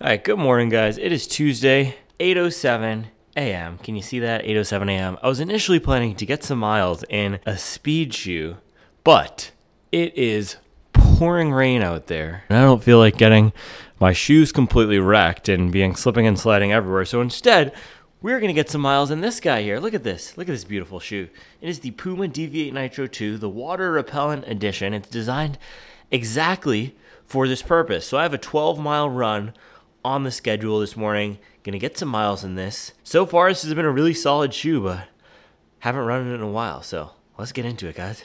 All right, good morning, guys. It is Tuesday, 8:07 a.m. Can you see that? 8:07 a.m. I was initially planning to get some miles in a speed shoe, but it is pouring rain out there, and I don't feel like getting my shoes completely wrecked and being slipping and sliding everywhere. So instead, we're going to get some miles in this guy here. Look at this. Look at this beautiful shoe. It is the Puma Deviate Nitro 2, the water repellent edition. It's designed exactly for this purpose. So I have a 12-mile run on the schedule this morning. Gonna get some miles in this. So far, this has been a really solid shoe, but haven't run it in a while. So let's get into it, guys.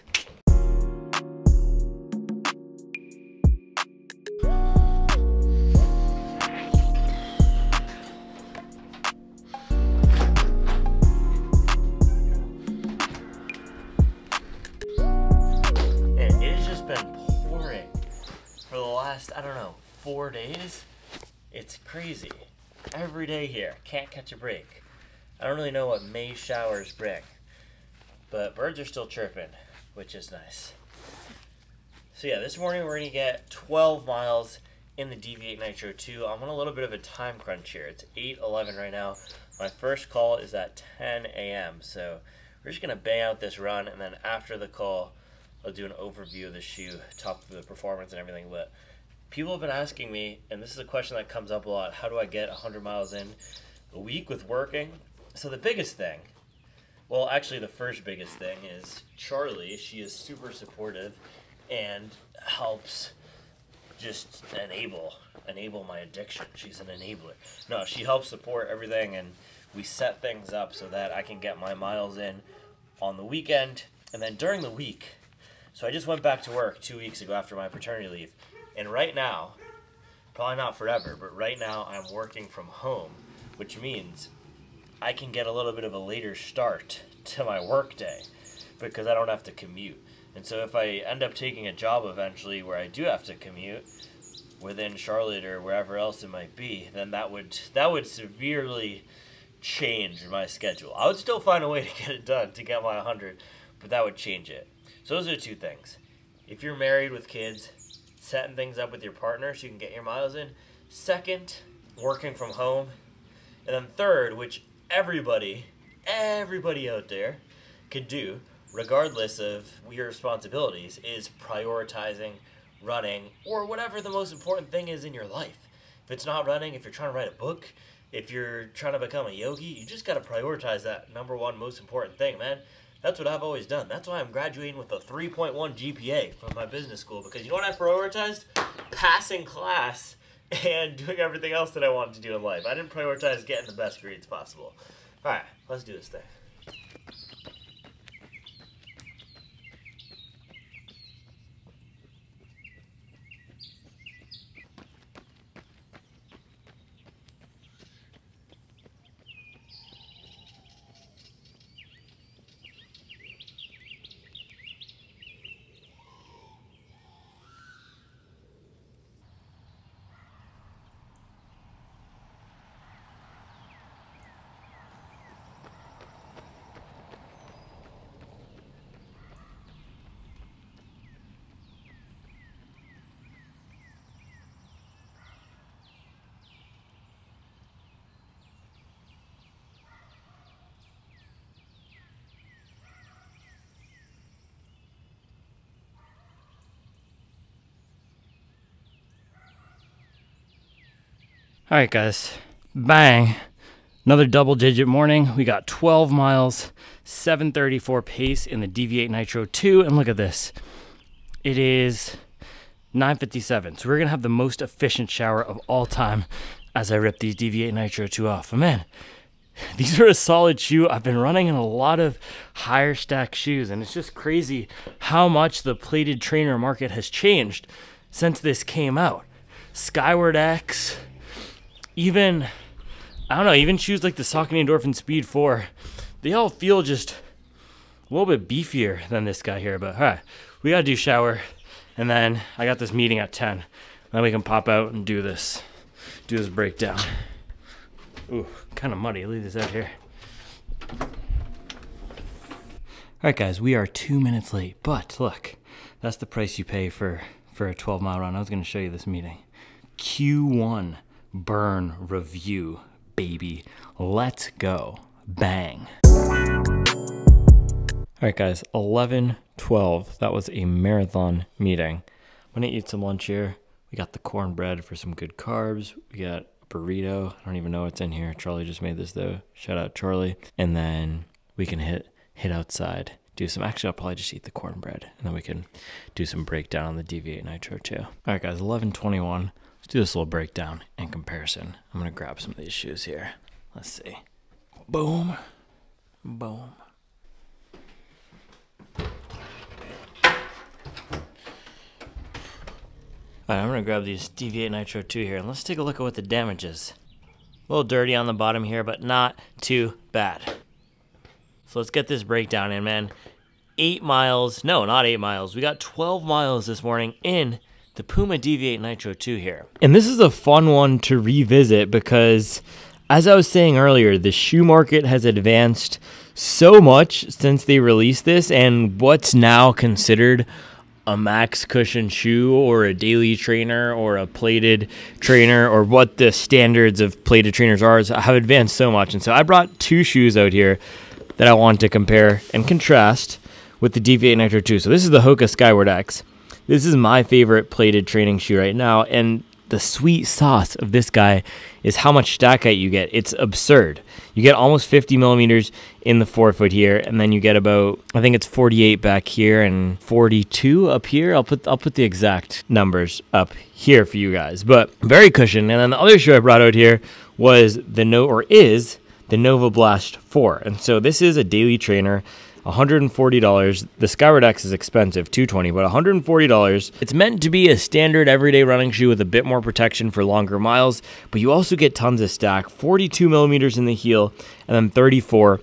And it has just been pouring for the last, I don't know, 4 days. It's crazy. Every day here. Can't catch a break. I don't really know what May showers bring, but birds are still chirping, which is nice. So yeah, this morning we're going to get 12 miles in the Deviate Nitro 2. I'm on a little bit of a time crunch here. It's 8:11 right now. My first call is at 10 a.m. So we're just going to bang out this run, and then after the call, I'll do an overview of the shoe, talk through the performance and everything. But people have been asking me, and this is a question that comes up a lot, how do I get 100 miles in a week with working? So the biggest thing, well, actually the first biggest thing is Charlie. She is super supportive and helps just enable my addiction. She's an enabler. No, she helps support everything, and we set things up so that I can get my miles in on the weekend and then during the week. So I just went back to work 2 weeks ago after my paternity leave. And right now, probably not forever, but right now I'm working from home, which means I can get a little bit of a later start to my work day because I don't have to commute. And so if I end up taking a job eventually where I do have to commute within Charlotte or wherever else it might be, then that would severely change my schedule. I would still find a way to get it done, to get my 100, but that would change it. So those are two things. If you're married with kids, setting things up with your partner so you can get your miles in. Second, working from home. And then third, which everybody out there can do, regardless of your responsibilities, is prioritizing running or whatever the most important thing is in your life. If it's not running, if you're trying to write a book, if you're trying to become a yogi, you just got to prioritize that number one most important thing, man. That's what I've always done. That's why I'm graduating with a 3.1 GPA from my business school, because you know what I prioritized? Passing class and doing everything else that I wanted to do in life. I didn't prioritize getting the best grades possible. All right, let's do this thing. All right, guys, bang. Another double-digit morning. We got 12 miles, 7:34 pace in the Deviate Nitro 2, and look at this. It is 9:57, so we're going to have the most efficient shower of all time as I rip these Deviate Nitro 2 off. But man, these are a solid shoe. I've been running in a lot of higher stack shoes, and it's just crazy how much the plated trainer market has changed since this came out. Skyward X, even shoes like the Saucony Endorphin Speed 4, they all feel just a little bit beefier than this guy here. But all right, we gotta do shower, and then I got this meeting at 10. Then we can pop out and do this breakdown. Ooh, kind of muddy. Leave this out here. All right, guys, we are 2 minutes late, but look, that's the price you pay for a 12-mile run. I was going to show you this meeting. Q1 burn review, baby. Let's go. Bang. All right, guys, 11:12. That was a marathon meeting. I'm gonna eat some lunch here. We got the cornbread for some good carbs. We got a burrito. I don't even know what's in here. Charlie just made this though. Shout out Charlie. And then we can hit outside. Do some, actually I'll probably just eat the cornbread and then we can do some breakdown on the Deviate Nitro too. All right, guys, 11:21. Let's do this little breakdown and comparison. I'm gonna grab some of these shoes here. Let's see. Boom, boom. All right, I'm gonna grab these Deviate Nitro 2 here, and let's take a look at what the damage is. A little dirty on the bottom here, but not too bad. So let's get this breakdown in, man. 8 miles, no, not 8 miles. We got 12 miles this morning in the Puma Deviate Nitro 2 here. And this is a fun one to revisit because, as I was saying earlier, the shoe market has advanced so much since they released this, and what's now considered a max cushion shoe or a daily trainer or a plated trainer, or what the standards of plated trainers are, have advanced so much. And so I brought 2 shoes out here that I want to compare and contrast with the Deviate Nitro 2. So this is the Hoka Skyward X. This is my favorite plated training shoe right now, and the sweet sauce of this guy is how much stack height you get. It's absurd. You get almost 50 millimeters in the forefoot here, and then you get about, I think it's 48 back here and 42 up here. I'll put the exact numbers up here for you guys, but very cushioned. And then the other shoe I brought out here was the Nova Blast 4. And so this is a daily trainer. $140. The Skyward X is expensive, $220, but $140. It's meant to be a standard everyday running shoe with a bit more protection for longer miles, but you also get tons of stack, 42 millimeters in the heel, and then 34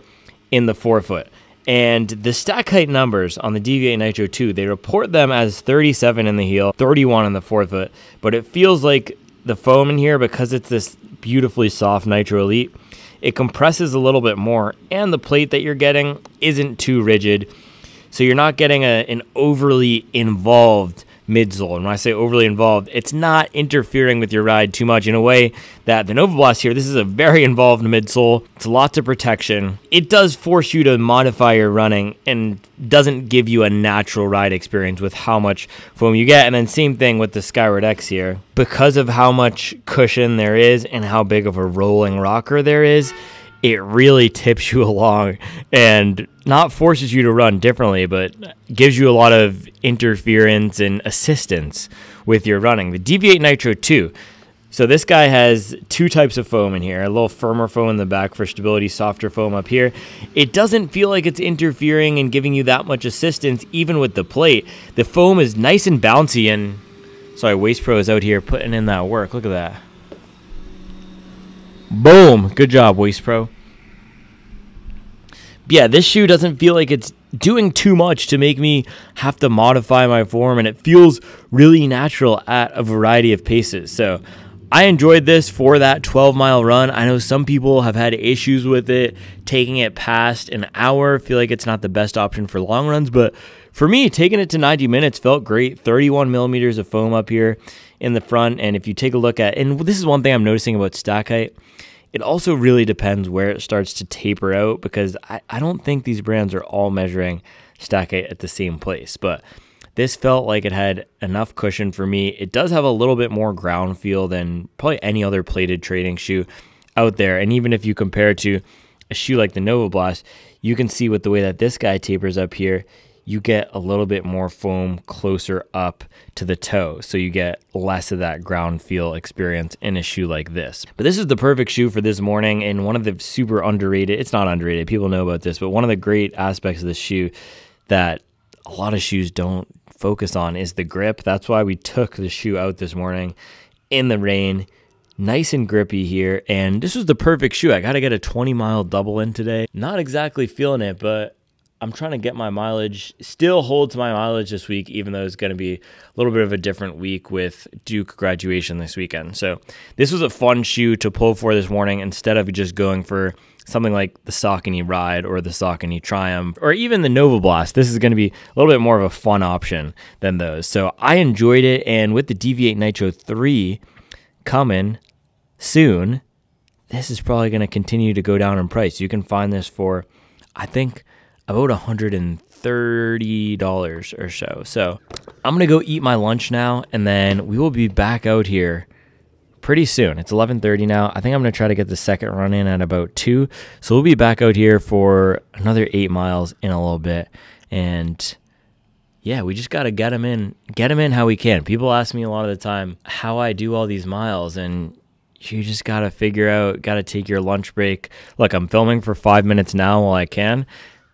in the forefoot. And the stack height numbers on the Deviate Nitro 2, they report them as 37 in the heel, 31 in the forefoot, but it feels like the foam in here, because it's this beautifully soft Nitro Elite, it compresses a little bit more, and the plate that you're getting isn't too rigid, so you're not getting an overly involved midsole. And when I say overly involved, it's not interfering with your ride too much in a way that the Nova Blast here, this is a very involved midsole. It's lots of protection. It does force you to modify your running and doesn't give you a natural ride experience with how much foam you get. And then same thing with the Skyward X here. Because of how much cushion there is and how big of a rolling rocker there is, it really tips you along and not forces you to run differently, but gives you a lot of interference and assistance with your running. The Deviate Nitro 2. So this guy has 2 types of foam in here. A little firmer foam in the back for stability, softer foam up here. It doesn't feel like it's interfering and giving you that much assistance, even with the plate. The foam is nice and bouncy, and sorry, Waste Pro is out here putting in that work. Look at that. Boom. Good job, Waste Pro. Yeah, this shoe doesn't feel like it's doing too much to make me have to modify my form, and it feels really natural at a variety of paces. So I enjoyed this for that 12-mile run. I know some people have had issues with it, taking it past an hour. Feel like it's not the best option for long runs, but for me, taking it to 90 minutes felt great. 31 millimeters of foam up here in the front, and if you take a look at, and this is one thing I'm noticing about stack height, it also really depends where it starts to taper out, because I don't think these brands are all measuring stack height at the same place, but this felt like it had enough cushion for me. It does have a little bit more ground feel than probably any other plated training shoe out there, and even if you compare it to a shoe like the Nova Blast, you can see with the way that this guy tapers up here, you get a little bit more foam closer up to the toe, so you get less of that ground feel experience in a shoe like this. But this is the perfect shoe for this morning, and one of the super underrated, it's not underrated, people know about this, but one of the great aspects of this shoe that a lot of shoes don't focus on is the grip. That's why we took the shoe out this morning in the rain. Nice and grippy here, and this was the perfect shoe. I got to get a 20-mile double in today. Not exactly feeling it, but I'm trying to get my mileage, still hold to my mileage this week, even though it's going to be a little bit of a different week with Duke graduation this weekend. So this was a fun shoe to pull for this morning instead of just going for something like the Saucony Ride or the Saucony Triumph or even the Nova Blast. This is going to be a little bit more of a fun option than those. So I enjoyed it, and with the Deviate Nitro 3 coming soon, this is probably going to continue to go down in price. You can find this for, I think, about $130 or so. So I'm going to go eat my lunch now, and then we will be back out here pretty soon. It's 11:30 now. I think I'm going to try to get the second run in at about 2. So we'll be back out here for another 8 miles in a little bit. And yeah, we just got to get them in how we can. People ask me a lot of the time how I do all these miles, and you just got to figure out, got to take your lunch break. Look, I'm filming for 5 minutes now while I can.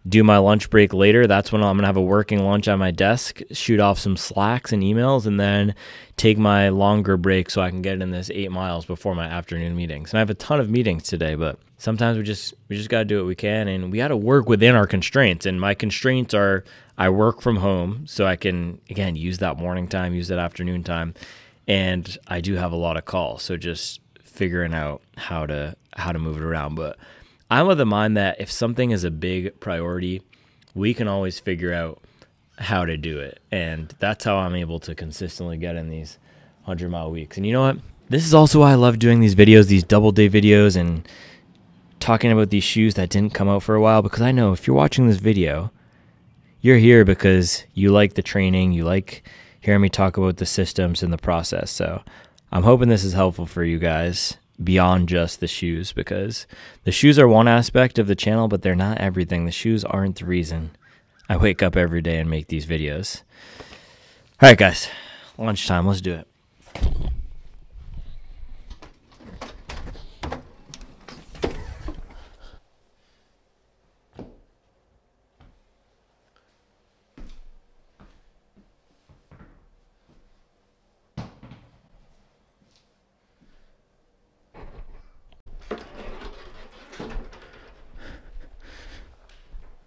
Do my lunch break later. That's when I'm going to have a working lunch on my desk, shoot off some Slacks and emails, and then take my longer break so I can get in this 8 miles before my afternoon meetings. And I have a ton of meetings today, but sometimes we just got to do what we can, and we got to work within our constraints. And my constraints are I work from home, so I can, again, use that morning time, use that afternoon time, and I do have a lot of calls. So just figuring out how to move it around. But I'm of the mind that if something is a big priority, we can always figure out how to do it. And that's how I'm able to consistently get in these 100-mile weeks. And you know what? This is also why I love doing these videos, these double day videos, and talking about these shoes that didn't come out for a while, because I know if you're watching this video, you're here because you like the training, you like hearing me talk about the systems and the process. So I'm hoping this is helpful for you guys beyond just the shoes, because the shoes are one aspect of the channel, but they're not everything. The shoes aren't the reason I wake up every day and make these videos. All right, guys, lunchtime. Let's do it.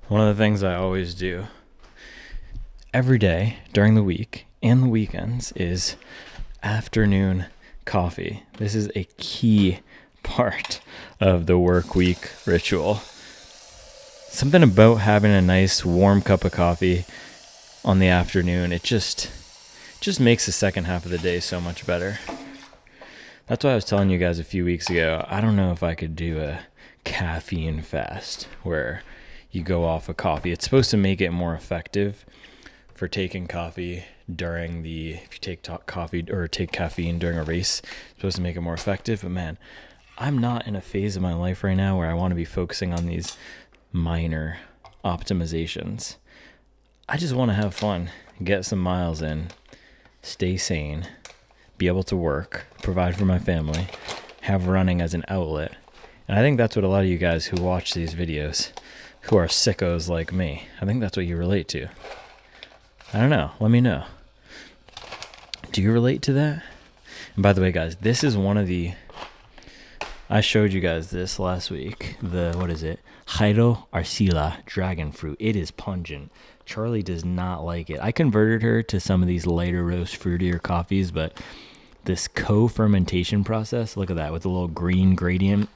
One of the things I always do every day during the week and the weekends is afternoon coffee. This is a key part of the work week ritual. Something about having a nice warm cup of coffee on the afternoon, it just makes the second half of the day so much better. That's why I was telling you guys a few weeks ago, I don't know if I could do a caffeine fast where you go off of coffee. It's supposed to make it more effective for taking coffee during if you take coffee or take caffeine during a race, it's supposed to make it more effective. But man, I'm not in a phase of my life right now where I want to be focusing on these minor optimizations. I just want to have fun, get some miles in, stay sane, be able to work, provide for my family, have running as an outlet. And I think that's what a lot of you guys who watch these videos, who are sickos like me, I think that's what you relate to. I don't know. Let me know. Do you relate to that? And by the way, guys, this is one of the... I showed you guys this last week. What is it? Jairo Arcila dragon fruit. It is pungent. Charlie does not like it. I converted her to some of these lighter roast, fruitier coffees, but this co-fermentation process, look at that, with a little green gradient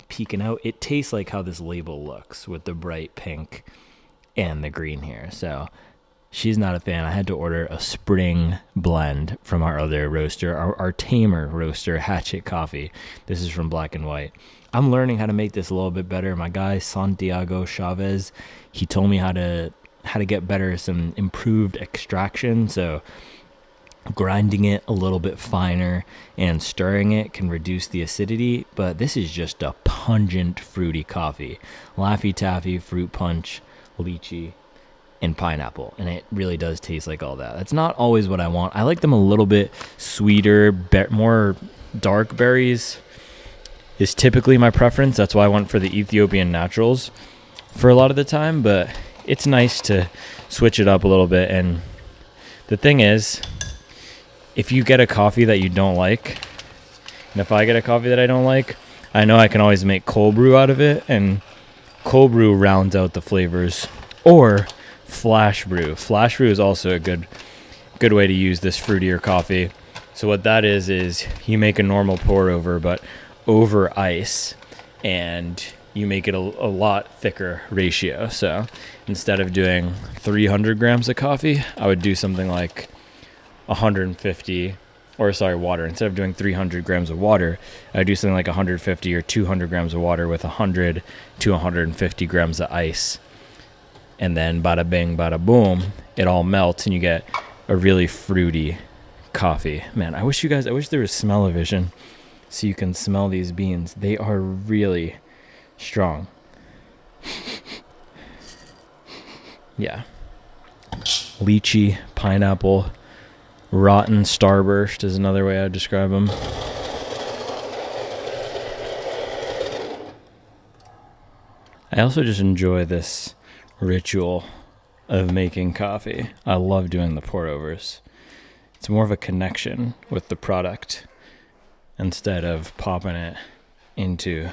peeking out. It tastes like how this label looks with the bright pink and the green here. So she's not a fan. I had to order a spring blend from our other roaster, our tamer roaster, Hatchet Coffee. This is from Black and White. I'm learning how to make this a little bit better. My guy Santiago Chavez, he told me how to get better, some improved extraction. So grinding it a little bit finer and stirring it can reduce the acidity, but this is just a pungent fruity coffee. Laffy Taffy, fruit punch, lychee, and pineapple, and it really does taste like all that. That's not always what I want. I like them a little bit sweeter, more dark berries is typically my preference. That's why I went for the Ethiopian Naturals for a lot of the time, but it's nice to switch it up a little bit. And the thing is, if you get a coffee that you don't like, and if I get a coffee that I don't like, I know I can always make cold brew out of it, and cold brew rounds out the flavors. Or flash brew. Flash brew is also a good way to use this fruitier coffee. So what that is you make a normal pour over, but over ice, and you make it a lot thicker ratio. So instead of doing 300 grams of coffee, I would do something like 150 water. Instead of doing 300 grams of water, I do something like 150 or 200 grams of water with 100 to 150 grams of ice. And then bada bing, bada boom, it all melts and you get a really fruity coffee. Man, I wish there was smell-o-vision so you can smell these beans. They are really strong. Yeah. Lychee, pineapple, rotten starburst is another way I'd describe them. I also just enjoy this ritual of making coffee. I love doing the pour overs. It's more of a connection with the product instead of popping it into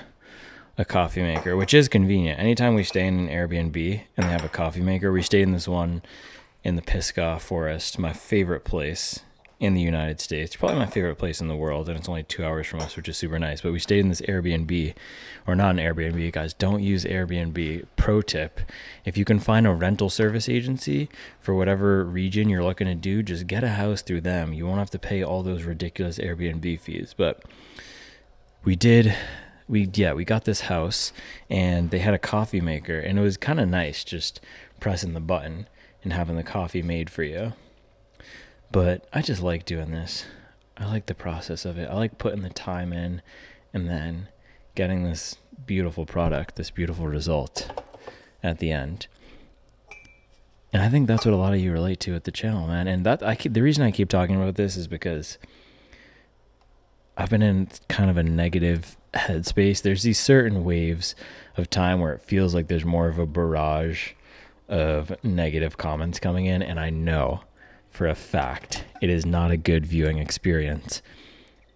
a coffee maker, which is convenient. Anytime we stay in an Airbnb and they have a coffee maker, we stayed in this one in the Pisgah Forest, my favorite place in the United States, probably my favorite place in the world, and it's only 2 hours from us, which is super nice. But we stayed in this Airbnb, or not an Airbnb, guys, don't use Airbnb. Pro tip, if you can find a rental service agency for whatever region you're looking to do, just get a house through them. You won't have to pay all those ridiculous Airbnb fees. But we got this house, and they had a coffee maker, and it was kind of nice just pressing the button and having the coffee made for you. But I just like doing this. I like the process of it. I like putting the time in and then getting this beautiful product, this beautiful result at the end. And I think that's what a lot of you relate to at the channel, man. And the reason I keep talking about this is because I've been in kind of a negative headspace. There's these certain waves of time where it feels like there's more of a barrage of negative comments coming in, and I know for a fact it is not a good viewing experience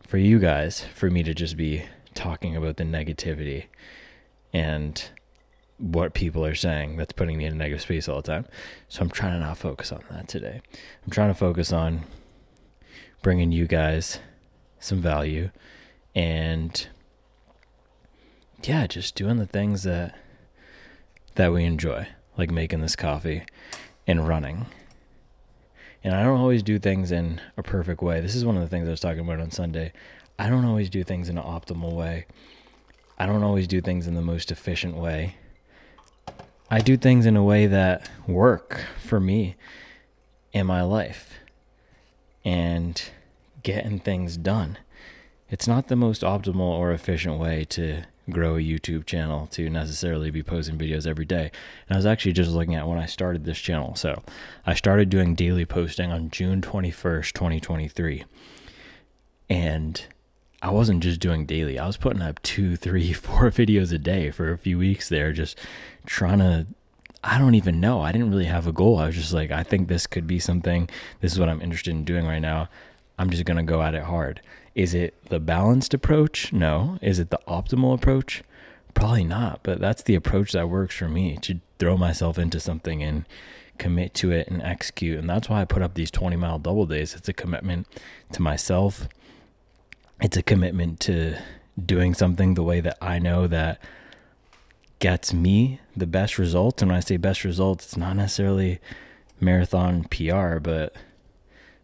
for you guys for me to just be talking about the negativity and what people are saying that's putting me in a negative space all the time. So I'm trying to not focus on that today. I'm trying to focus on bringing you guys some value and just doing the things that we enjoy, like making this coffee and running. And I don't always do things in a perfect way. This is one of the things I was talking about on Sunday. I don't always do things in an optimal way. I don't always do things in the most efficient way. I do things in a way that work for me in my life and getting things done. It's not the most optimal or efficient way to grow a YouTube channel to necessarily be posting videos every day. And I was actually just looking at when I started this channel. So I started doing daily posting on June 21st, 2023. And I wasn't just doing daily. I was putting up 2, 3, 4 videos a day for a few weeks there, just trying to, I don't even know. I didn't really have a goal. I was just like, I think this could be something. This is what I'm interested in doing right now. I'm just going to go at it hard. Is it the balanced approach? No. Is it the optimal approach? Probably not, but that's the approach that works for me, to throw myself into something and commit to it and execute. And that's why I put up these 20-mile double days. It's a commitment to myself. It's a commitment to doing something the way that I know that gets me the best results. And when I say best results, it's not necessarily marathon PR, but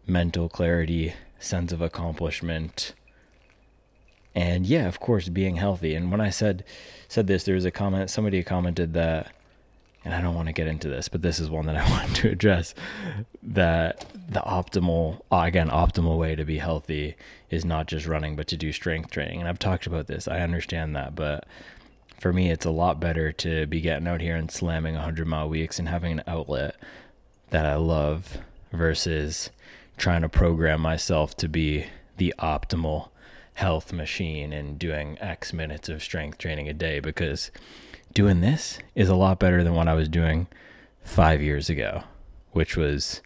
mental clarity, sense of accomplishment, and of course being healthy. And when I said this, there was a comment, somebody commented that, and I don't want to get into this, but this is one that I wanted to address, that the optimal way to be healthy is not just running, but to do strength training. And I've talked about this. I understand that, but for me, it's a lot better to be getting out here and slamming 100-mile weeks and having an outlet that I love versus trying to program myself to be the optimal health machine and doing X minutes of strength training a day, because doing this is a lot better than what I was doing 5 years ago, which was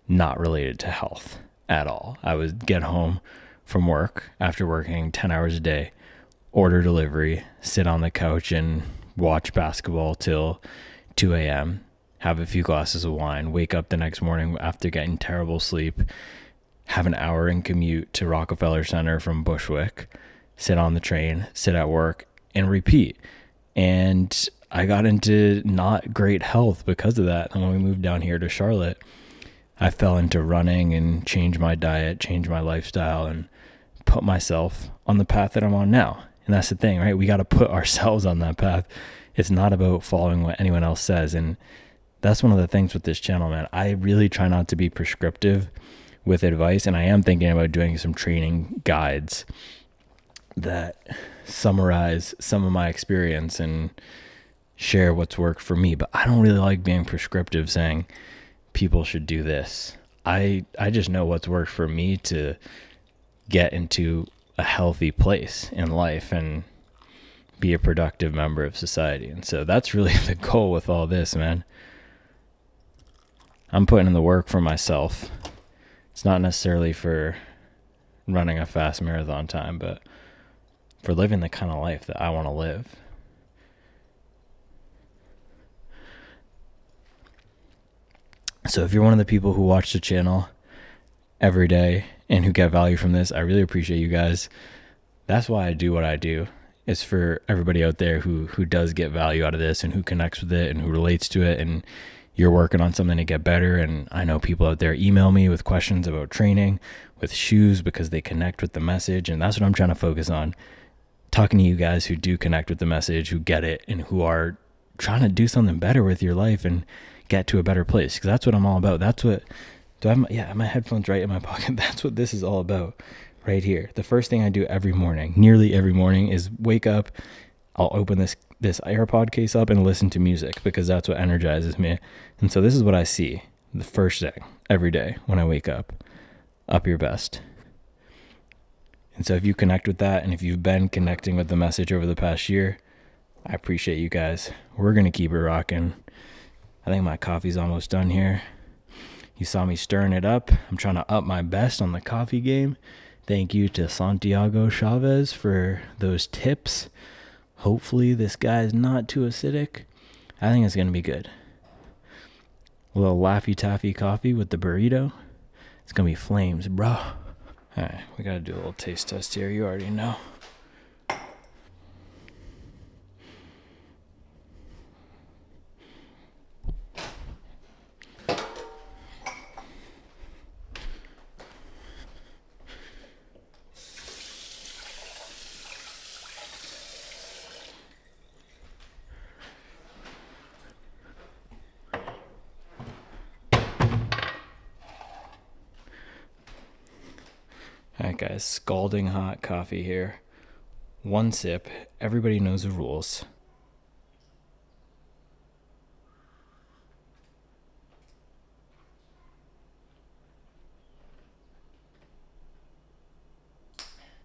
not related to health at all. I would get home from work after working 10 hours a day, order delivery, sit on the couch and watch basketball till 2 a.m., have a few glasses of wine, wake up the next morning after getting terrible sleep, have an hour in commute to Rockefeller Center from Bushwick, sit on the train, sit at work, and repeat. And I got into not great health because of that. And when we moved down here to Charlotte, I fell into running and changed my diet, changed my lifestyle, and put myself on the path that I'm on now. And that's the thing, right? We got to put ourselves on that path. It's not about following what anyone else says. And that's one of the things with this channel, man. I really try not to be prescriptive with advice, and I am thinking about doing some training guides that summarize some of my experience and share what's worked for me. But I don't really like being prescriptive, saying people should do this. I just know what's worked for me to get into a healthy place in life and be a productive member of society. And so that's really the goal with all this, man. I'm putting in the work for myself. It's not necessarily for running a fast marathon time, but for living the kind of life that I want to live. So if you're one of the people who watch the channel every day and who get value from this, I really appreciate you guys. That's why I do what I do. It's for everybody out there who does get value out of this and who connects with it and who relates to it, and you're working on something to get better. And I know people out there email me with questions about training, with shoes, because they connect with the message. And that's what I'm trying to focus on. Talking to you guys who do connect with the message, who get it, and who are trying to do something better with your life and get to a better place. Because that's what I'm all about. That's what, do I have my headphones right in my pocket? That's what this is all about right here. The first thing I do every morning, nearly every morning, is wake up. I'll open this AirPod case up and listen to music, because that's what energizes me. And so this is what I see the first thing every day when I wake up your best. And so if you connect with that, and if you've been connecting with the message over the past year, I appreciate you guys. We're going to keep it rocking. I think my coffee's almost done here. You saw me stirring it up. I'm trying to up my best on the coffee game. Thank you to Santiago Chavez for those tips. Hopefully this guy's not too acidic. I think it's going to be good. A little Laffy Taffy coffee with the burrito. It's going to be flames, bro. All right, we got to do a little taste test here. You already know. Alright guys, scalding hot coffee here. One sip. Everybody knows the rules.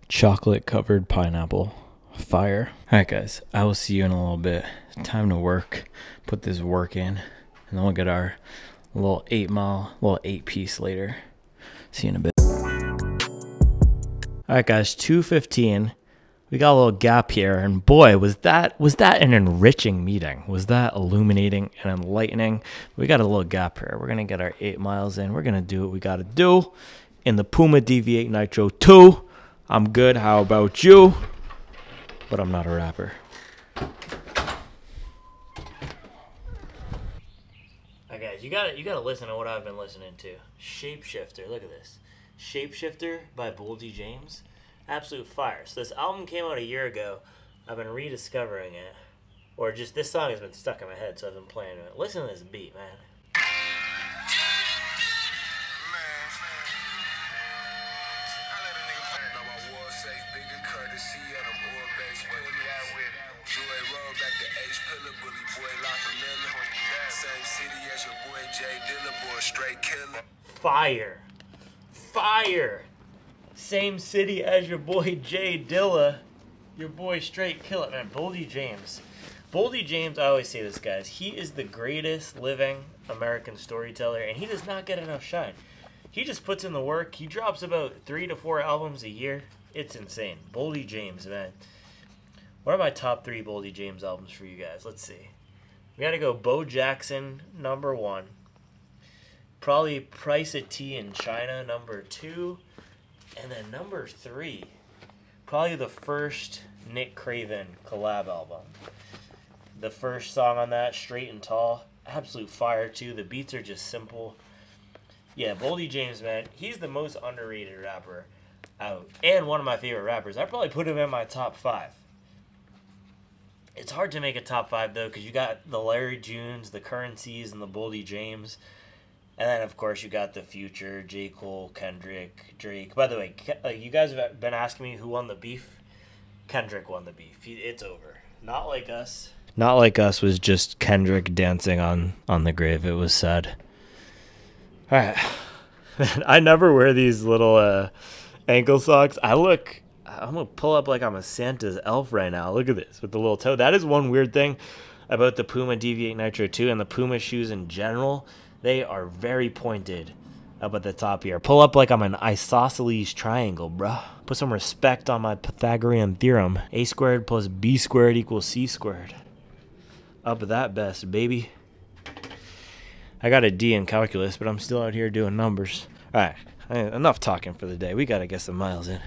Chocolate covered pineapple. Fire. Alright guys, I will see you in a little bit. Time to work. Put this work in. And then we'll get our little 8-piece later. See you in a bit. All right, guys, 2:15. We got a little gap here, and boy, was that an enriching meeting. Was that illuminating and enlightening? We got a little gap here. We're gonna get our 8 miles in. We're gonna do what we gotta do in the Puma Deviate Nitro 2. I'm good. How about you? But I'm not a rapper. All right, guys, you gotta listen to what I've been listening to. Shapeshifter. Look at this. Shapeshifter by Boldy James. Absolute fire. So this album came out a year ago. I've been rediscovering it. Or just this song has been stuck in my head, so I've been playing it. Listen to this beat, man. Fire. Fire. Same city as your boy Jay Dilla. Your boy straight kill it, man. Boldy James. Boldy James, I always say this, guys. He is the greatest living American storyteller, and he does not get enough shine. He just puts in the work. He drops about 3 to 4 albums a year. It's insane. Boldy James, man. What are my top 3 Boldy James albums for you guys? Let's see. We got to go Bo Jackson, number 1. Probably Price of Tea in China, number 2. And then number 3, probably the first Nick Craven collab album. The first song on that, Straight and Tall, absolute fire too. The beats are just simple. Yeah, Boldy James, man, he's the most underrated rapper out, and one of my favorite rappers. I'd probably put him in my top 5. It's hard to make a top 5 though, because you got the Larry Junes, the Currencies, and the Boldy James, and then of course you got the Future, J. Cole, Kendrick, Drake. By the way, you guys have been asking me who won the beef. Kendrick won the beef. It's over. Not Like Us. Not Like Us was just Kendrick dancing on the grave. It was sad. All right. Man, I never wear these little ankle socks. I'm going to pull up like I'm a Santa's elf right now. Look at this with the little toe. That is one weird thing about the Puma Deviate Nitro 2 and the Puma shoes in general. They are very pointed up at the top here. Pull up like I'm an isosceles triangle, bruh. Put some respect on my Pythagorean theorem. A squared plus B squared equals C squared. Up that best, baby. I got a D in calculus, but I'm still out here doing numbers. All right, enough talking for the day. We got to get some miles in.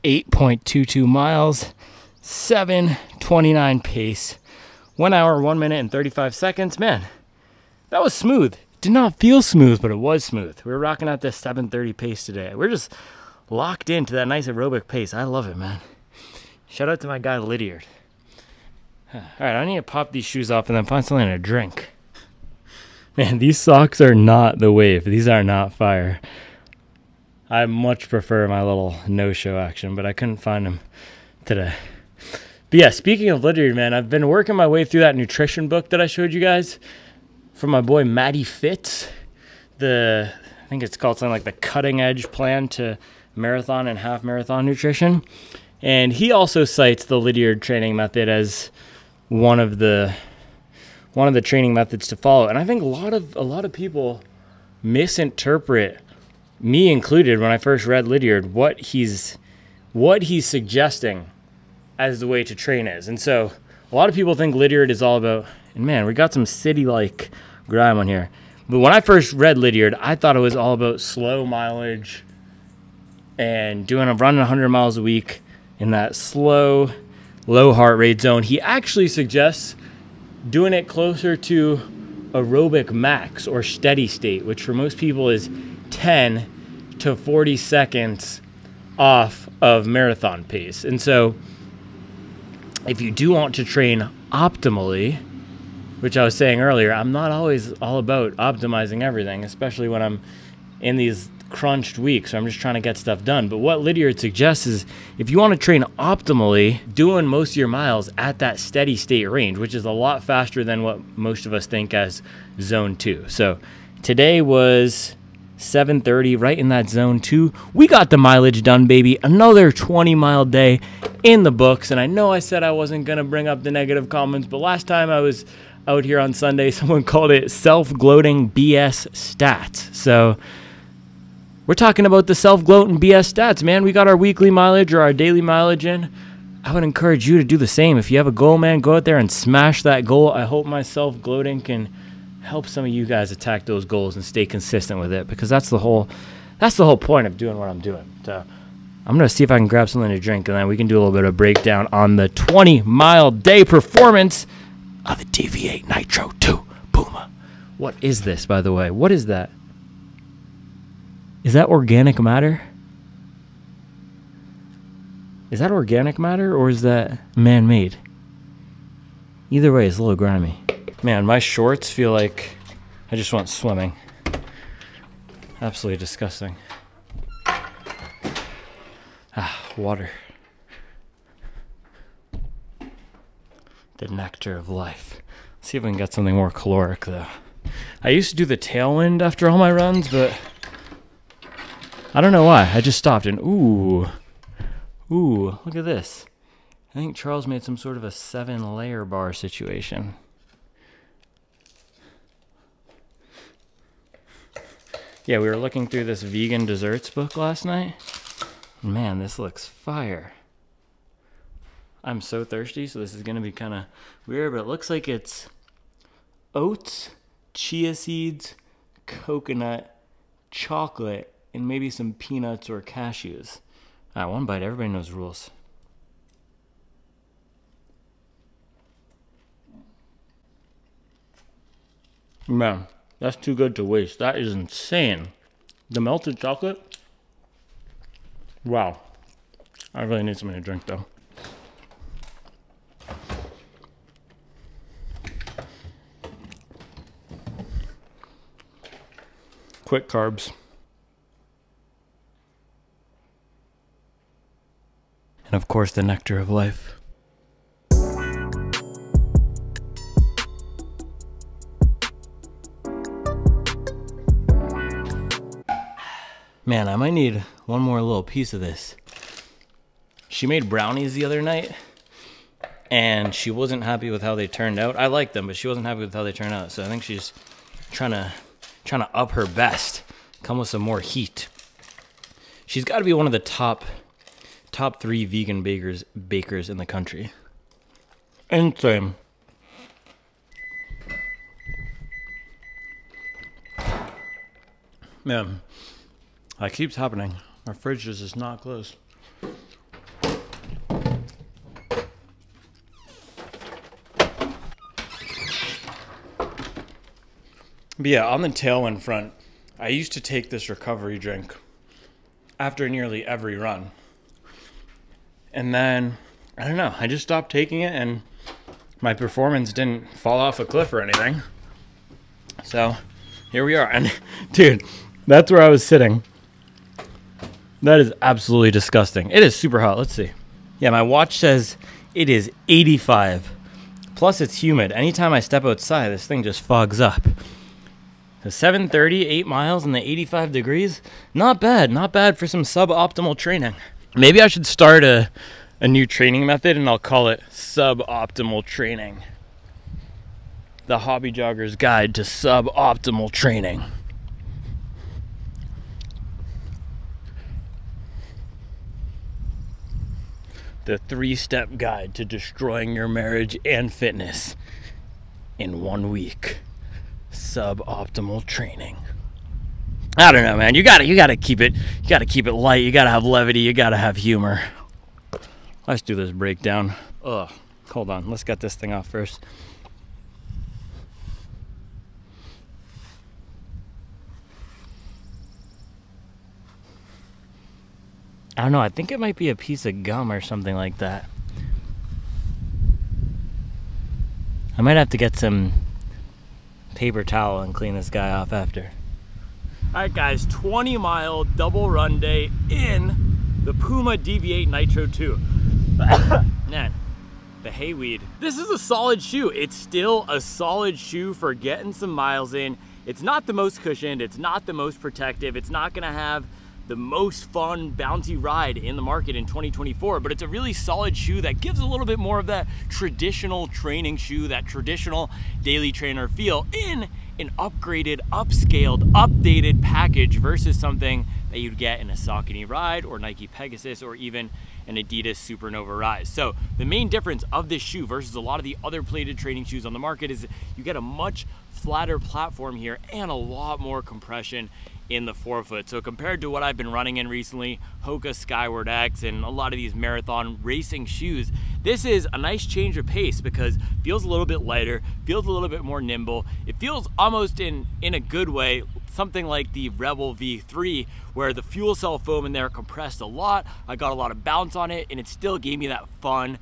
.22 miles, 7:29 pace, 1 hour, 1 minute, and 35 seconds. Man, that was smooth. Did not feel smooth, but it was smooth. We were rocking out this 7:30 pace today. We're just locked into that nice aerobic pace. I love it, man. Shout out to my guy Lydiard. All right, I need to pop these shoes off and then find something to drink. Man, these socks are not the wave. These are not fire. I much prefer my little no-show action, but I couldn't find them today. But yeah, speaking of Lydiard, man, I've been working my way through that nutrition book that I showed you guys from my boy Matty Fitz. I think it's called something like the Cutting Edge Plan to Marathon and Half Marathon Nutrition. And he also cites the Lydiard training method as one of the training methods to follow. And I think a lot of people misinterpret, me included, when I first read Lydiard, what he's suggesting as the way to train is. And so a lot of people think Lydiard is all about, and man, we got some city-like grime on here. But when I first read Lydiard, I thought it was all about slow mileage and running 100 miles a week in that slow, low heart rate zone. He actually suggests doing it closer to aerobic max or steady state, which for most people is 10 to 40 seconds off of marathon pace. And so if you do want to train optimally, which I was saying earlier, I'm not always all about optimizing everything, especially when I'm in these crunched weeks. So I'm just trying to get stuff done. But what Lydiard suggests is if you want to train optimally, doing most of your miles at that steady state range, which is a lot faster than what most of us think as zone 2. So today was 7:30, right in that zone 2. We got the mileage done, baby. Another 20-mile day in the books. And I know I said I wasn't going to bring up the negative comments, but last time I was out here on Sunday, someone called it self-gloating BS stats. So we're talking about the self-gloating BS stats, man. We got our weekly mileage or our daily mileage in. I would encourage you to do the same. If you have a goal, man, go out there and smash that goal. I hope my self-gloating can help some of you guys attack those goals and stay consistent with it, because that's the whole point of doing what I'm doing. So I'm going to see if I can grab something to drink, and then we can do a little bit of breakdown on the 20-mile day performance of the Deviate Nitro 2 Puma. What is this, by the way? What is that? Is that organic matter? Is that organic matter, or is that man-made? Either way, it's a little grimy. Man, my shorts feel like I just went swimming. Absolutely disgusting. Water. The nectar of life. Let's see if we can get something more caloric though. I used to do the tailwind after all my runs, but I don't know why. I just stopped and ooh, look at this. I think Charles made some sort of a 7-layer bar situation. Yeah, we were looking through this vegan desserts book last night. Man, this looks fire. I'm so thirsty, so this is gonna be kind of weird, but it looks like it's oats, chia seeds, coconut, chocolate, and maybe some peanuts or cashews. All right, one bite, everybody knows rules. Man, that's too good to waste. That is insane. The melted chocolate? Wow. I really need something to drink though. Quick carbs. And of course, the nectar of life. Man, I might need one more little piece of this. She made brownies the other night, and she wasn't happy with how they turned out. I like them, but she wasn't happy with how they turned out. So I think she's trying to up her best, come with some more heat. She's got to be one of the top 3 vegan bakers in the country. Insane. Man, that keeps happening. Our fridge is just not closed. But yeah, on the tailwind front, I used to take this recovery drink after nearly every run. And then, I don't know, I just stopped taking it and my performance didn't fall off a cliff or anything. So, here we are. And dude, that's where I was sitting. That is absolutely disgusting. It is super hot. Let's see. Yeah, my watch says it is 85. Plus it's humid. Anytime I step outside, this thing just fogs up. The 7:30, 8 miles and the 85 degrees, not bad. Not bad for some suboptimal training. Maybe I should start a new training method and I'll call it suboptimal training. The Hobby Jogger's Guide to Suboptimal Training. The 3-step guide to destroying your marriage and fitness in 1 week. Suboptimal training. I don't know, man. You gotta keep it light. You gotta have levity. You gotta have humor. Let's do this breakdown. Ugh. Hold on. Let's get this thing off first. I don't know. I think it might be a piece of gum or something like that. I might have to get some paper towel and clean this guy off after. Alright guys, 20-mile double run day in the Puma Deviate Nitro 2. Man, the hayweed. This is a solid shoe. It's still a solid shoe for getting some miles in. It's not the most cushioned, it's not the most protective, it's not gonna have the most fun bouncy ride in the market in 2024, but it's a really solid shoe that gives a little bit more of that traditional training shoe, that traditional daily trainer feel in an upgraded, upscaled, updated package versus something that you'd get in a Saucony Ride or Nike Pegasus or even an Adidas Supernova Rise. So the main difference of this shoe versus a lot of the other plated training shoes on the market is you get a much flatter platform here and a lot more compression in the forefoot. So compared to what I've been running in recently, Hoka Skyward X and a lot of these marathon racing shoes, this is a nice change of pace because it feels a little bit lighter, feels a little bit more nimble. It feels almost in a good way, something like the Rebel V3 where the fuel cell foam in there compressed a lot. I got a lot of bounce on it and it still gave me that fun,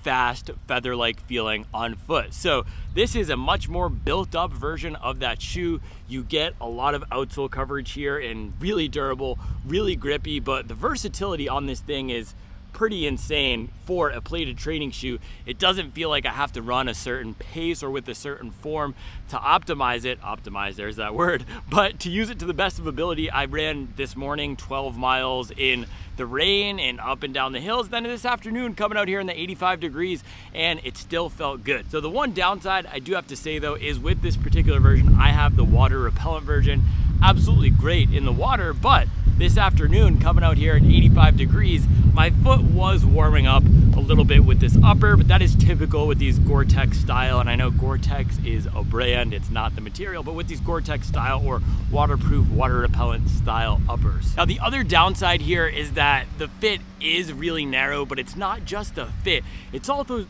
fast, feather-like feeling on foot. So this is a much more built up version of that shoe. You get a lot of outsole coverage here and really durable, really grippy, but the versatility on this thing is pretty insane for a plated training shoe. It doesn't feel like I have to run a certain pace or with a certain form to optimize it. Optimize, there's that word. But to use it to the best of ability, I ran this morning 12 miles in the rain and up and down the hills. Then this afternoon coming out here in the 85 degrees, and it still felt good. So the one downside I do have to say though is with this particular version, I have the water repellent version. Absolutely great in the water, but this afternoon coming out here in 85 degrees, my foot was warming up a little bit with this upper, but that is typical with these Gore-Tex style, and I know Gore-Tex is a brand, it's not the material, but with these Gore-Tex style or waterproof, water repellent style uppers. Now the other downside here is that the fit is really narrow, but it's not just the fit, it's also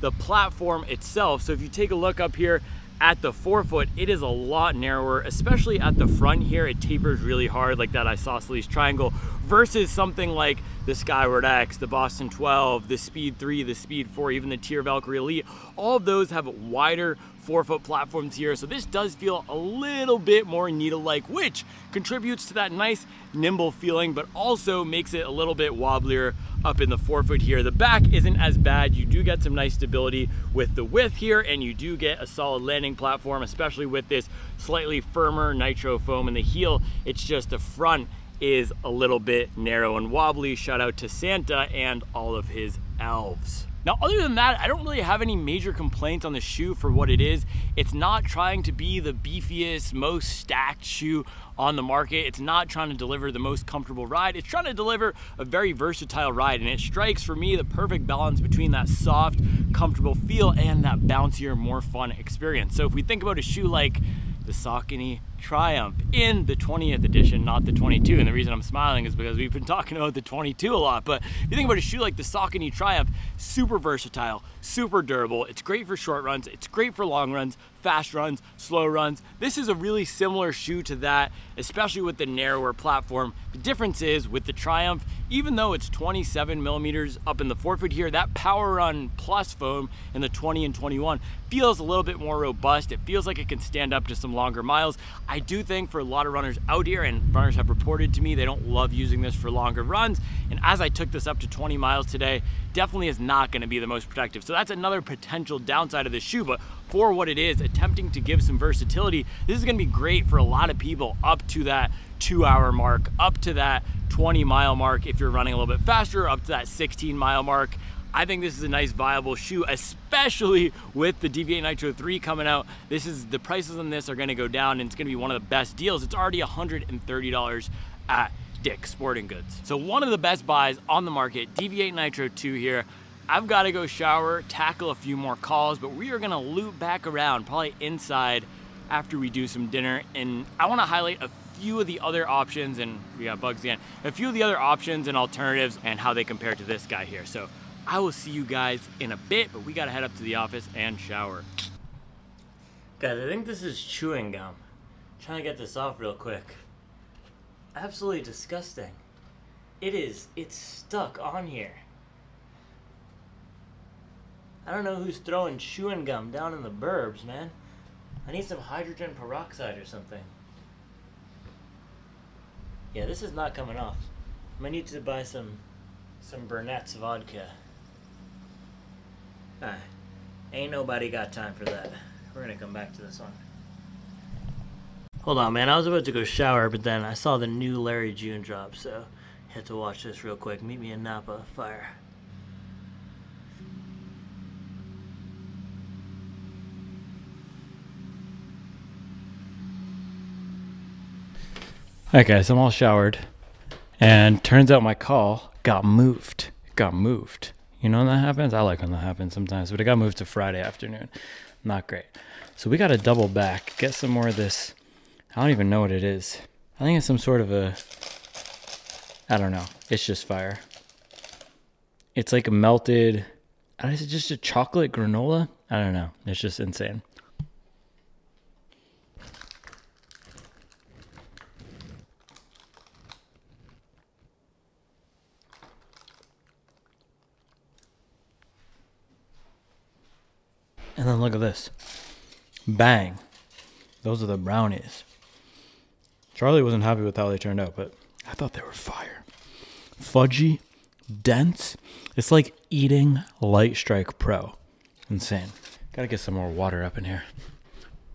the platform itself. So if you take a look up here at the forefoot, it is a lot narrower, especially at the front here. It tapers really hard like that isosceles triangle versus something like the Skyward X, the Boston 12, the Speed 3, the Speed 4, even the Tier Valkyrie Elite. All of those have wider forefoot platforms here, so this does feel a little bit more needle-like, which contributes to that nice nimble feeling, but also makes it a little bit wobblier up in the forefoot here. The back isn't as bad. You do get some nice stability with the width here, and you do get a solid landing platform, especially with this slightly firmer nitro foam in the heel. It's just the front is a little bit narrow and wobbly. Shout out to Santa and all of his elves. Now, other than that, I don't really have any major complaints on the shoe for what it is. It's not trying to be the beefiest, most stacked shoe on the market. It's not trying to deliver the most comfortable ride. It's trying to deliver a very versatile ride, and it strikes for me the perfect balance between that soft, comfortable feel and that bouncier, more fun experience. So if we think about a shoe like the Saucony Triumph in the 20th edition, not the 22. And the reason I'm smiling is because we've been talking about the 22 a lot. But if you think about a shoe like the Saucony Triumph, super versatile, super durable. It's great for short runs. It's great for long runs, fast runs, slow runs. This is a really similar shoe to that, especially with the narrower platform. The difference is with the Triumph, even though it's 27 millimeters up in the forefoot here, that Power Run Plus foam in the 20 and 21 feels a little bit more robust. It feels like it can stand up to some longer miles. I do think for a lot of runners out here, and runners have reported to me, they don't love using this for longer runs. And as I took this up to 20 miles today, definitely is not going to be the most protective. So that's another potential downside of this shoe, but for what it is, attempting to give some versatility, this is going to be great for a lot of people up to that 2-hour mark, up to that 20-mile mark if you're running a little bit faster, up to that 16-mile mark. I think this is a nice viable shoe, especially with the Deviate Nitro 3 coming out. The prices on this are going to go down, and it's going to be one of the best deals. It's already $130 at Dick's Sporting Goods. So one of the best buys on the market, Deviate Nitro 2 here. I've got to go shower, tackle a few more calls, but we are going to loop back around, probably inside after we do some dinner. And I want to highlight a few of the other options, and we got bugs again, a few of the other options and alternatives and how they compare to this guy here. So I will see you guys in a bit, but we got to head up to the office and shower. Guys, I think this is chewing gum. I'm trying to get this off real quick. Absolutely disgusting. It's stuck on here. I don't know who's throwing chewing gum down in the burbs, man. I need some hydrogen peroxide or something. Yeah, this is not coming off. I might need to buy some Burnett's vodka. Ain't nobody got time for that. We're gonna come back to this one. Hold on, man. I was about to go shower, but then I saw the new Larry June drop, so had to watch this real quick. Meet me in Napa. Fire. Okay, so I'm all showered, and turns out my call got moved. You know when that happens? I like when that happens sometimes, but it got moved to Friday afternoon. Not great. So we got to double back, get some more of this. I don't even know what it is. I think it's some sort of I don't know. It's just fire. It's like a melted, is it just a chocolate granola? I don't know. It's just insane. And then look at this. Bang. Those are the brownies. Charlie wasn't happy with how they turned out, but I thought they were fire. Fudgy, dense. It's like eating Light Strike Pro. Insane. Gotta get some more water up in here.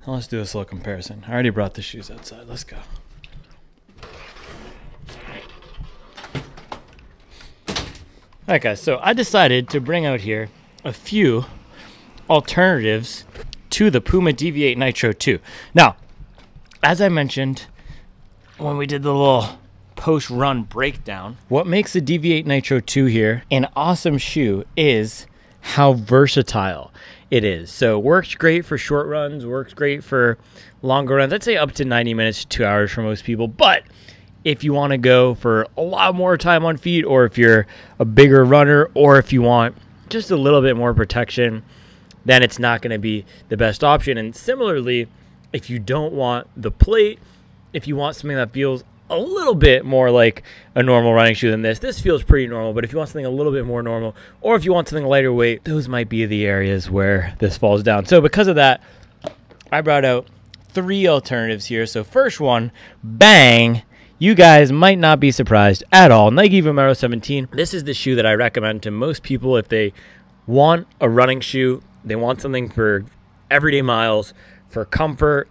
Now let's do this little comparison. I already brought the shoes outside. Let's go. Alright guys, so I decided to bring out here a few alternatives to the Puma Deviate Nitro 2. Now, as I mentioned when we did the little post-run breakdown, what makes the Deviate Nitro 2 here an awesome shoe is how versatile it is. So works great for short runs, works great for longer runs. I'd say up to 90 minutes to 2 hours for most people, but if you want to go for a lot more time on feet, or if you're a bigger runner, or if you want just a little bit more protection, then it's not going to be the best option. And similarly, if you don't want the plate, if you want something that feels a little bit more like a normal running shoe than this feels pretty normal, but if you want something a little bit more normal, or if you want something lighter weight, those might be the areas where this falls down. So because of that, I brought out 3 alternatives here. So first one, bang, you guys might not be surprised at all. Nike Vomero 17. This is the shoe that I recommend to most people if they want a running shoe, they want something for everyday miles, for comfort,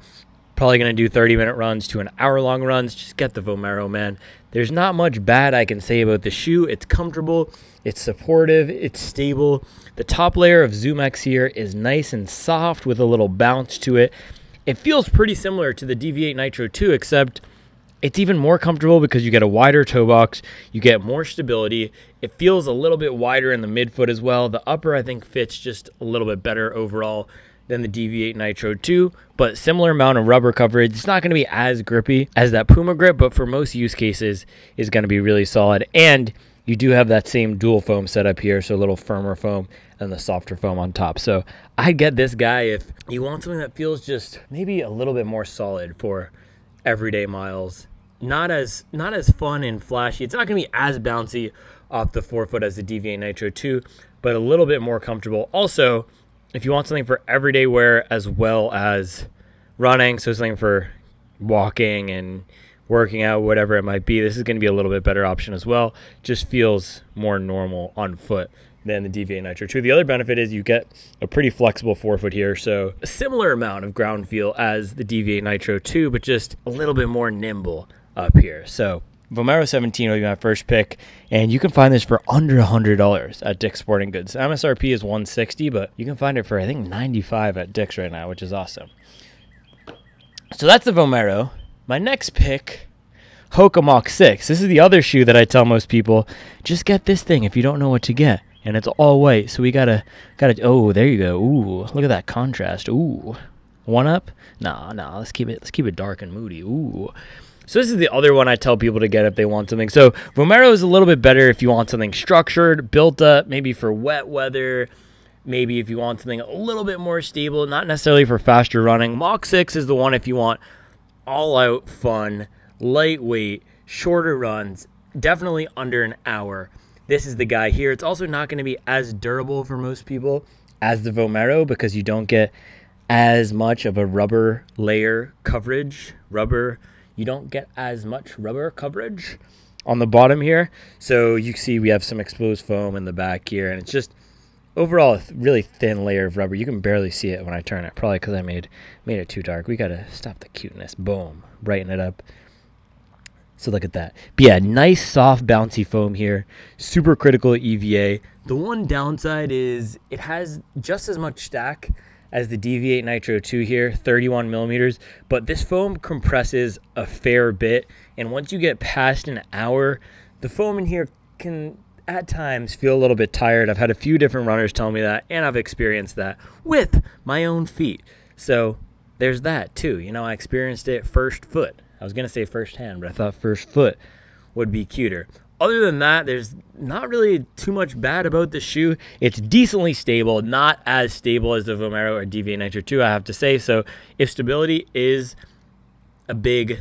probably going to do 30-minute runs to an hour-long runs. Just get the Vomero, man. There's not much bad I can say about the shoe. It's comfortable, it's supportive, it's stable. The top layer of ZoomX here is nice and soft with a little bounce to it. It feels pretty similar to the Deviate Nitro 2, except it's even more comfortable because you get a wider toe box, you get more stability. It feels a little bit wider in the midfoot as well. The upper, I think, fits just a little bit better overall than the Deviate Nitro 2, but similar amount of rubber coverage. It's not going to be as grippy as that Puma grip, but for most use cases is going to be really solid. And you do have that same dual foam setup here, so a little firmer foam and the softer foam on top. So I'd get this guy if you want something that feels just maybe a little bit more solid for everyday miles. Not as fun and flashy. It's not going to be as bouncy off the forefoot as the Deviate Nitro 2, but a little bit more comfortable. Also, if you want something for everyday wear as well as running, so something for walking and working out, whatever it might be, this is going to be a little bit better option as well. Just feels more normal on foot than the Deviate Nitro 2. The other benefit is you get a pretty flexible forefoot here, so a similar amount of ground feel as the Deviate Nitro 2, but just a little bit more nimble up here. So Vomero 17 will be my first pick, and you can find this for under $100 at Dick's Sporting Goods. MSRP is $160, but you can find it for I think $95 at Dick's right now, which is awesome. So that's the Vomero. My next pick, Hoka Mach 6. This is the other shoe that I tell most people, just get this thing if you don't know what to get. And it's all white, so we gotta, oh, there you go. Ooh, look at that contrast. Ooh, one up? Nah, let's keep it dark and moody. Ooh. So this is the other one I tell people to get if they want something. So Vomero is a little bit better if you want something structured, built up, maybe for wet weather, maybe if you want something a little bit more stable, not necessarily for faster running. Mach 6 is the one if you want all-out fun, lightweight, shorter runs, definitely under an hour. This is the guy here. It's also not going to be as durable for most people as the Vomero because you don't get as much of a rubber layer coverage. You don't get as much rubber coverage on the bottom here. So you see we have some exposed foam in the back here, and it's just overall a really thin layer of rubber. You can barely see it when I turn it, probably because I made it too dark. We got to stop the cuteness. Boom. Brighten it up. So look at that. But yeah, nice, soft, bouncy foam here. Super critical EVA. The one downside is it has just as much stack as the Deviate Nitro 2 here, 31 millimeters, but this foam compresses a fair bit, and once you get past an hour, the foam in here can at times feel a little bit tired. I've had a few different runners tell me that, and I've experienced that with my own feet. So there's that too. You know, I experienced it first foot. I was going to say first hand, but I thought first foot would be cuter. Other than that, there's not really too much bad about the shoe. It's decently stable, not as stable as the Vomero or Deviate Nitro 2, I have to say. So if stability is a big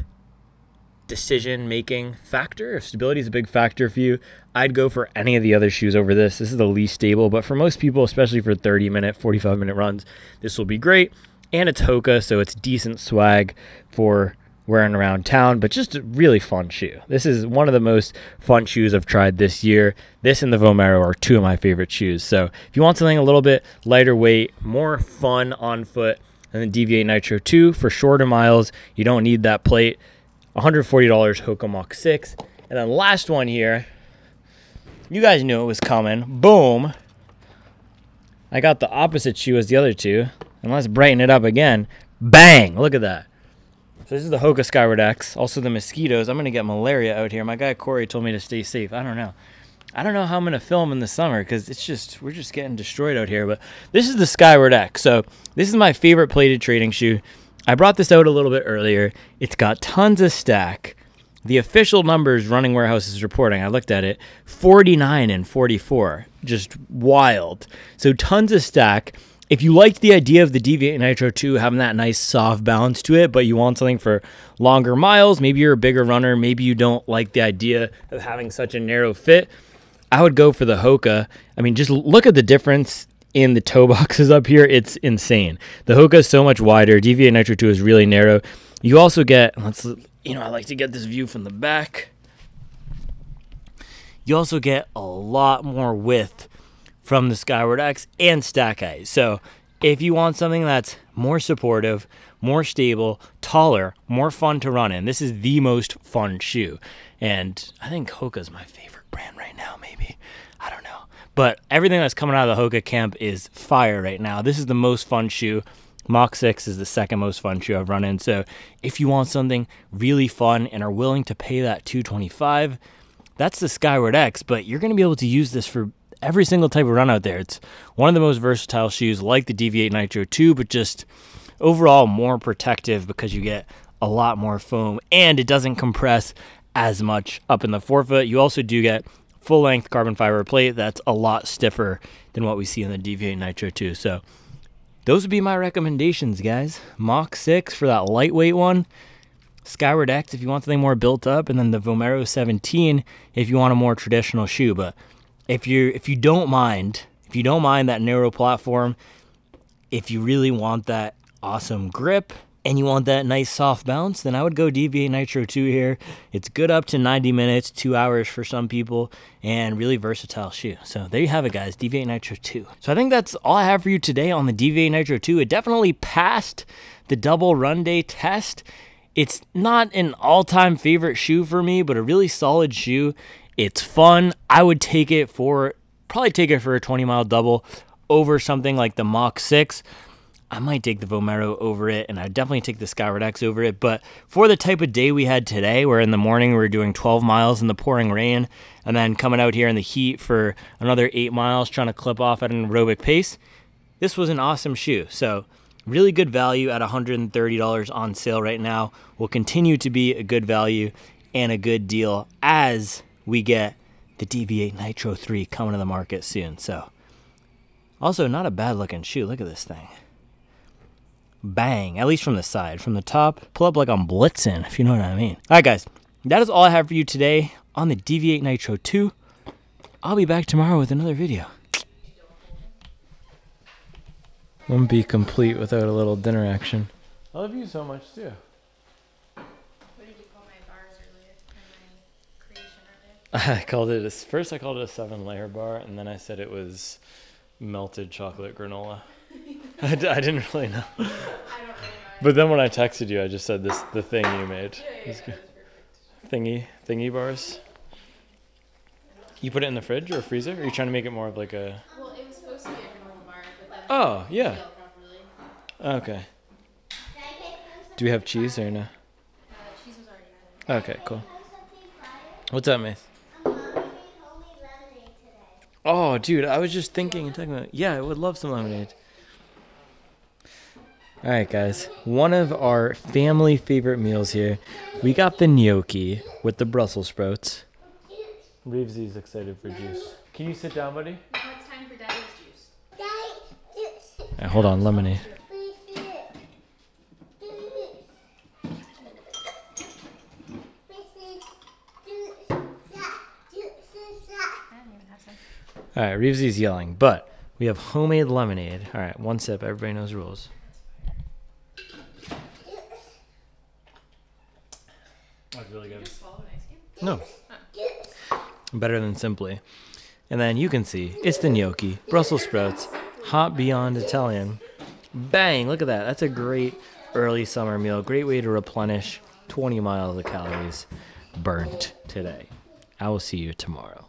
decision-making factor, if stability is a big factor for you, I'd go for any of the other shoes over this. This is the least stable, but for most people, especially for 30-minute, 45-minute runs, this will be great. And it's Hoka, so it's decent swag for wearing around town, but just a really fun shoe. This is one of the most fun shoes I've tried this year. This and the Vomero are two of my favorite shoes. So if you want something a little bit lighter weight, more fun on foot, and the Deviate Nitro 2 for shorter miles, you don't need that plate. $140 Hoka Mach 6. And then last one here, you guys knew it was coming. Boom. I got the opposite shoe as the other two. And let's brighten it up again. Bang! Look at that. So this is the Hoka Skyward X. Also the mosquitoes. I'm going to get malaria out here. My guy Corey told me to stay safe. I don't know how I'm going to film in the summer because we're just getting destroyed out here. But this is the Skyward X. So this is my favorite plated trading shoe. I brought this out a little bit earlier. It's got tons of stack. The official numbers Running Warehouse is reporting, I looked at it, 49 and 44. Just wild. So tons of stack. If you liked the idea of the Deviate Nitro 2 having that nice soft balance to it, but you want something for longer miles, maybe you're a bigger runner, maybe you don't like the idea of having such a narrow fit, I would go for the Hoka. I mean, just look at the difference in the toe boxes up here. It's insane. The Hoka is so much wider. Deviate Nitro 2 is really narrow. You also get, I like to get this view from the back. You also get a lot more width from the Skyward X and stack height. So if you want something that's more supportive, more stable, taller, more fun to run in, this is the most fun shoe. And I think Hoka is my favorite brand right now, maybe. I don't know. But everything that's coming out of the Hoka camp is fire right now. This is the most fun shoe. Mach 6 is the second most fun shoe I've run in. So if you want something really fun and are willing to pay that $225, that's the Skyward X. But you're going to be able to use this for every single type of run out there. It's one of the most versatile shoes, like the Deviate Nitro 2, but just overall more protective because you get a lot more foam and it doesn't compress as much up in the forefoot. You also do get full-length carbon fiber plate that's a lot stiffer than what we see in the Deviate Nitro 2. So those would be my recommendations, guys. Mach 6 for that lightweight one. Skyward X if you want something more built up, and then the Vomero 17 if you want a more traditional shoe. But if you don't mind that narrow platform, if you really want that awesome grip and you want that nice soft bounce, then I would go Deviate Nitro 2 here. It's good up to 90 minutes, 2 hours for some people, and really versatile shoe. So there you have it, guys, Deviate Nitro 2. So I think that's all I have for you today on the Deviate Nitro 2. It definitely passed the double run day test. It's not an all-time favorite shoe for me, but a really solid shoe. It's fun. I would probably take it for a 20-mile double over something like the Mach 6. I might take the Vomero over it, and I'd definitely take the Skyward X over it. But for the type of day we had today, where in the morning we were doing 12 miles in the pouring rain, and then coming out here in the heat for another 8 miles, trying to clip off at an aerobic pace, this was an awesome shoe. So really good value at $130 on sale right now. Will continue to be a good value and a good deal as we get the Deviate Nitro 3 coming to the market soon. So also not a bad looking shoe. Look at this thing. Bang, at least from the side. From the top, pull up like I'm blitzing, if you know what I mean. All right, guys, that is all I have for you today on the Deviate Nitro 2. I'll be back tomorrow with another video. Won't be complete without a little dinner action. I love you so much, too. What did you call my bars earlier? My creation earlier? First I called it a 7-layer bar, and then I said it was melted chocolate granola. I didn't really know. I don't really know. But then when I texted you, I just said the thing you made. Yeah, that was perfect. Thingy bars. You put it in the fridge or freezer? Or are you trying to make it more of like a... Well, it was supposed to be a normal bar, but then Oh, yeah. it failed properly. Okay. Do we have cheese or no? Cheese was already added. Okay, cool. What's up, Mace? Oh, dude, I was just thinking and talking about... Yeah, I would love some lemonade. All right, guys. One of our family favorite meals here. We got the gnocchi with the Brussels sprouts. Reevesy's excited for juice. Can you sit down, buddy? It's time for Daddy's juice. All right, hold on, lemonade. All right, Reevesy's yelling, but we have homemade lemonade. All right, one sip. Everybody knows rules. That's really good. Just swallow an ice cube? No. Better than Simply. And then you can see it's the gnocchi, Brussels sprouts, hot beyond Italian. Bang! Look at that. That's a great early summer meal. Great way to replenish 20 miles of calories burnt today. I will see you tomorrow.